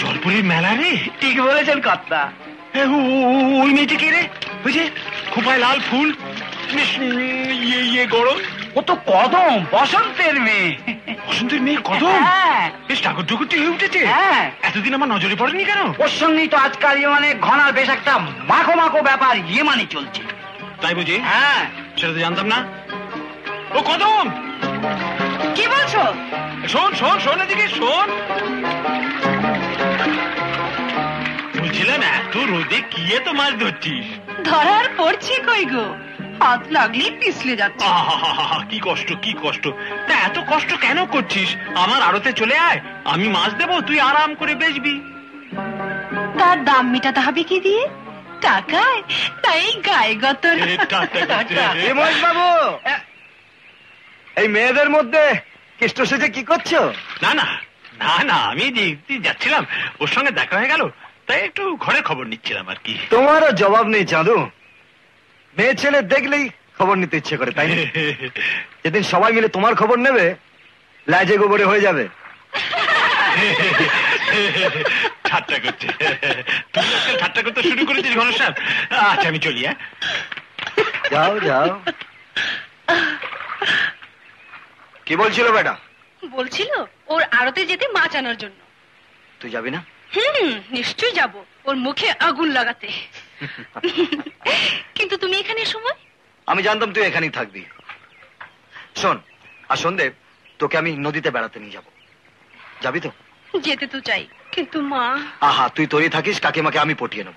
জলপুরের মেলা রে? ঠিক বলেছেন কর্তা। ওই মেয়েটি কে রে? ওই যে খোপায় লাল ফুল, ইয়ে গরম। ও তো কদম, বসন্তের মেয়ে। বসন্তের মেয়ে কদম? হ্যাঁ বেশ ঠাকুর ঠুকুরটি হয়ে উঠেছে। হ্যাঁ, এতদিন আমার নজরে পড়েনি কেন? ওর সঙ্গেই তো আজকাল ইয়েমানে ঘনার বেশ একটা মাখো মাখো ব্যাপার ইয়েমানে চলছে। তাই বুঝি? হ্যাঁ। সেটা তো জানতাম না। ও কদম, কি বলছো? শোন শোন শোন, এদিকে শোন। বলছিলাম এত রোদে কি এত মাছ ধরছিস? ধরার পড়ছে কই গো, হাত লাগলেই পিছলে যাচ্ছে। আহা, কি কষ্ট কি কষ্ট। তা এত কষ্ট কেন করছিস? আমার আড়তে চলে আয়, আমি মাছ দেবো, তুই আরাম করে বেচবি। তার দাম মেটাতে হবে কি দিয়ে? টাকায়? তাই গায়ে গতর। বিমল বাবু, এই মেয়েদের মধ্যে কেষ্ট সেজে কি করছো? না না না না, আমি যাচ্ছিলাম, ওর সঙ্গে দেখা হয়ে গেল, তাই একটু ঘরে খবর নিচ্ছিলাম আর কি। তোমারও জবাব নেই চাঁদু, মেয়ে ছেলে দেখলেই খবর নিতে ইচ্ছে করে, তাই না? যেদিন সবাই মিলে তোমার খবর নেবে, লাজে গোবরে হয়ে যাবে। ঠাট্টা করছে, তুই ঠাট্টা করতে শুরু করেছিস ঘনশ্যাম। আচ্ছা আমি চলি। হ্যাঁ, যাও যাও। কি বলছিল বেটা? বলছিল ওর আড়তে যেতে মাছ আনার জন্য। তুই যাবি না? নিশ্চয়ই যাব, ওর মুখে আগুন লাগাতে। কিন্তু তুমি এখানে সময়? আমি জানতাম তুই এখানেই থাকবি। শোন, আর সন্ধ্যে তোকে আমি নদীতে বেড়াতে নিয়ে যাব, যাবি তো? যেতে তো চাই, কিন্তু মা। আহা, তুই তৈরি থাকিস, কাকিমাকে আমি পটিয়ে নেব।